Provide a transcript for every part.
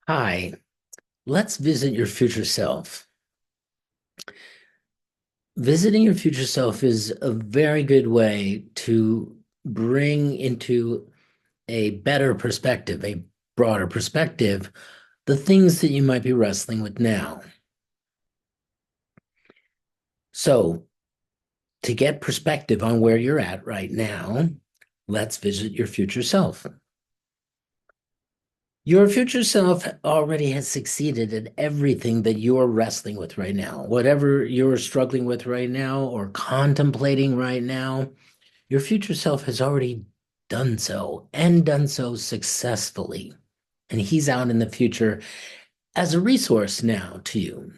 Hi, let's visit your future self. Visiting your future self is a very good way to bring into a better perspective, a broader perspective, the things that you might be wrestling with now. So, to get perspective on where you're at right now, let's visit your future self. Your future self already has succeeded at everything that you're wrestling with right now. Whatever you're struggling with right now or contemplating right now, your future self has already done so and done so successfully. And he's out in the future as a resource now to you.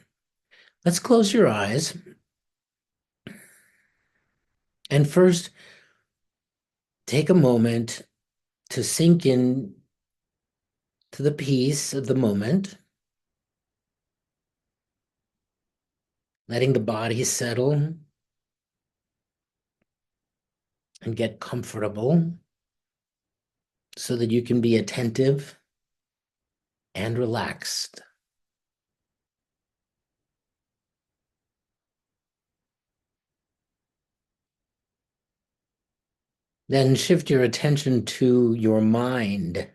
Let's close your eyes and first take a moment to sink in to the peace of the moment, letting the body settle and get comfortable so that you can be attentive and relaxed. Then shift your attention to your mind.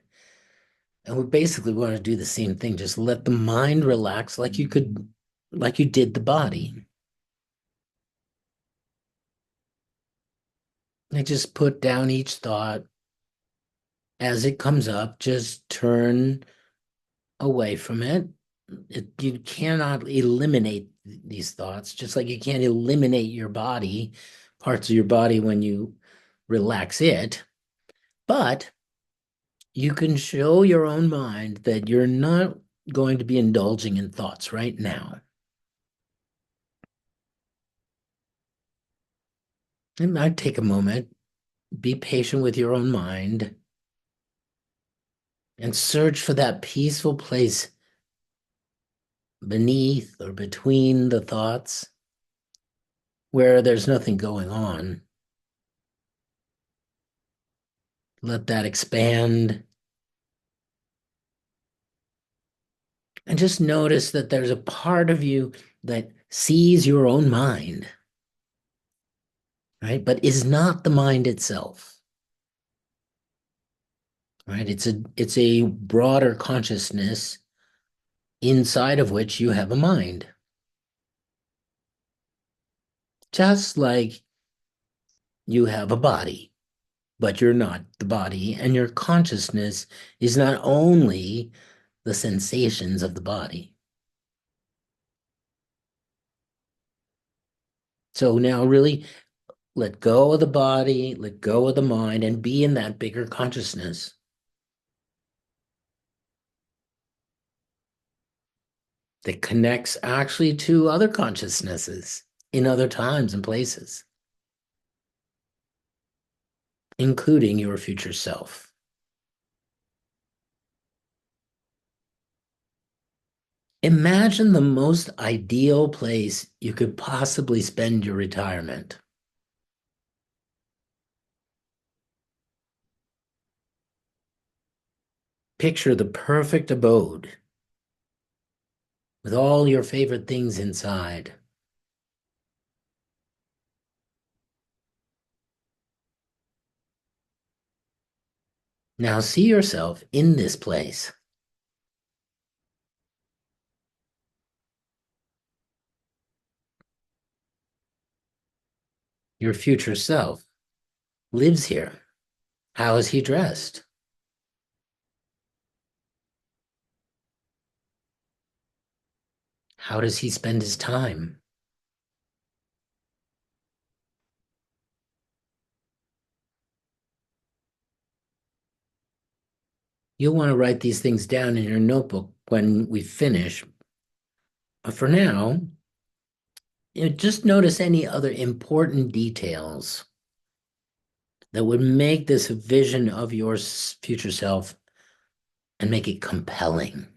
And we basically want to do the same thing. Just let the mind relax like you did the body. And just put down each thought as it comes up. Just turn away from it. You cannot eliminate these thoughts, just like you can't eliminate your body, parts of your body when you relax it. But you can show your own mind that you're not going to be indulging in thoughts right now. It might take a moment. Be patient with your own mind and search for that peaceful place beneath or between the thoughts where there's nothing going on. Let that expand and just notice that there's a part of you that sees your own mind, right? But is not the mind itself, right? It's a broader consciousness inside of which you have a mind. Just like you have a body, but you're not the body, and your consciousness is not only the sensations of the body. So now really let go of the body, let go of the mind, and be in that bigger consciousness that connects actually to other consciousnesses in other times and places, including your future self. Imagine the most ideal place you could possibly spend your retirement. Picture the perfect abode with all your favorite things inside. Now see yourself in this place. Your future self lives here. How is he dressed? How does he spend his time? You'll want to write these things down in your notebook when we finish. But for now, just notice any other important details that would make this vision of your future self and make it compelling.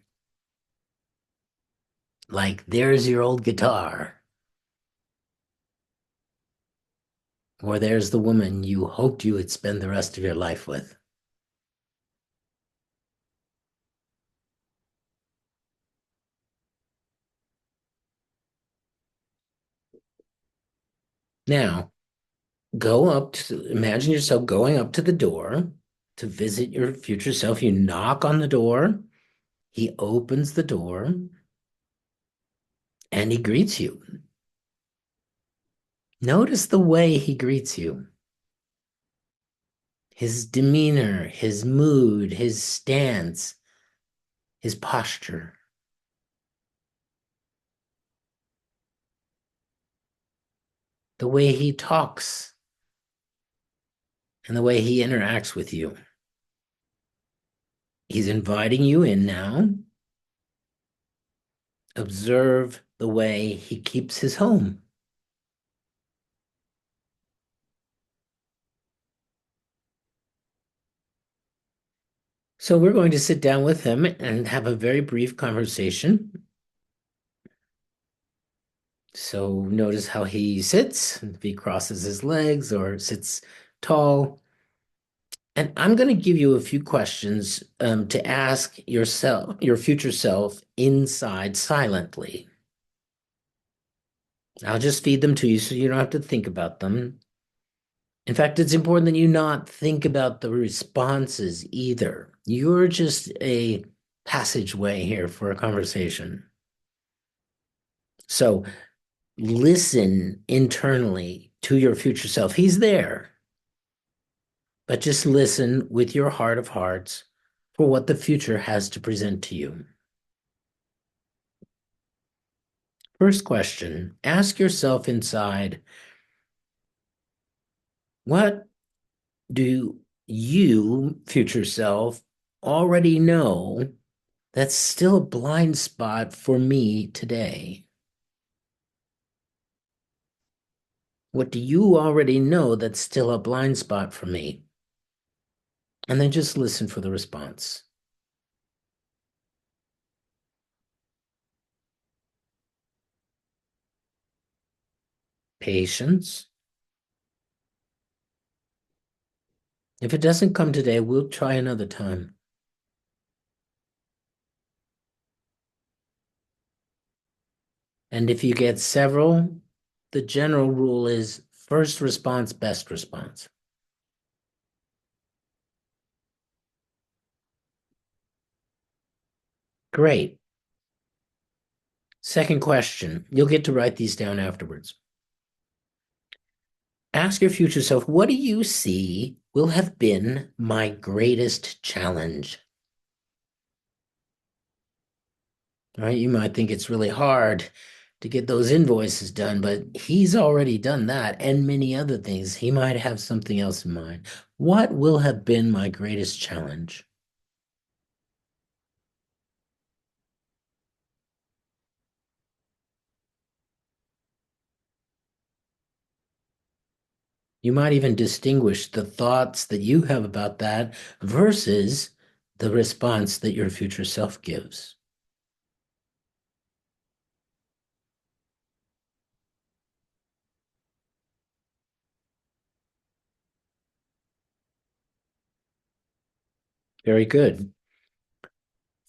Like, there's your old guitar, or there's the woman you hoped you would spend the rest of your life with. Now, go up to, imagine yourself going up to the door to visit your future self. You knock on the door, he opens the door, and he greets you. Notice the way he greets you, his demeanor, his mood, his stance, his posture, the way he talks, and the way he interacts with you. He's inviting you in now. Observe the way he keeps his home. So we're going to sit down with him and have a very brief conversation. So notice how he sits, if he crosses his legs or sits tall. And I'm going to give you a few questions to ask yourself, your future self, inside silently. I'll just feed them to you so you don't have to think about them. In fact, it's important that you not think about the responses either. You're just a passageway here for a conversation. So listen internally to your future self. He's there, but just listen with your heart of hearts for what the future has to present to you. First question, ask yourself inside, what do you, future self, already know that's still a blind spot for me today? What do you already know that's still a blind spot for me? And then just listen for the response. Patience. If it doesn't come today, we'll try another time. And if you get several, the general rule is first response, best response. Great. Second question. You'll get to write these down afterwards. Ask your future self, what do you see will have been my greatest challenge? All right, you might think it's really hard to get those invoices done, but he's already done that and many other things. He might have something else in mind. What will have been my greatest challenge? You might even distinguish the thoughts that you have about that versus the response that your future self gives. Very good.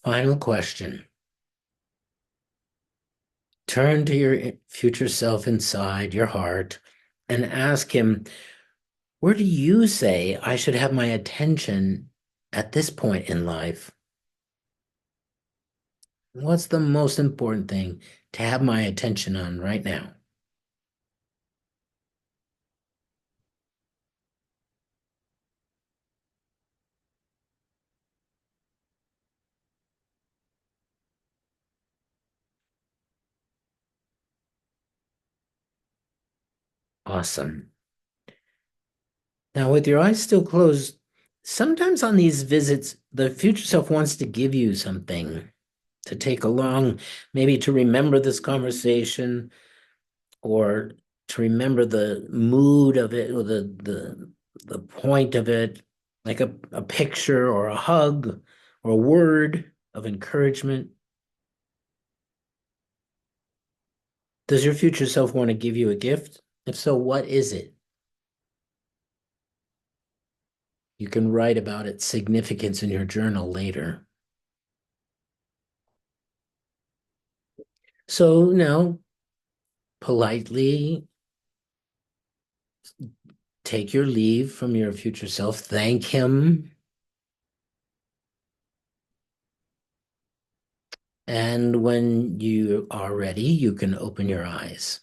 Final question. Turn to your future self inside your heart and ask him, where do you say I should have my attention at this point in life? What's the most important thing to have my attention on right now? Awesome. Now, with your eyes still closed, sometimes on these visits, the future self wants to give you something to take along, maybe to remember this conversation or to remember the mood of it or the point of it, like a picture or a hug or a word of encouragement. Does your future self want to give you a gift? If so, what is it? You can write about its significance in your journal later. So now, politely take your leave from your future self, thank him, and when you are ready, you can open your eyes.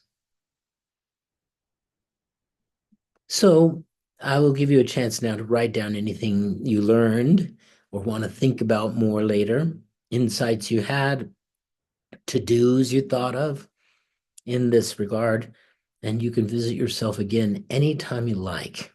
So I will give you a chance now to write down anything you learned or want to think about more later, insights you had, to-dos you thought of in this regard, and you can visit yourself again anytime you like.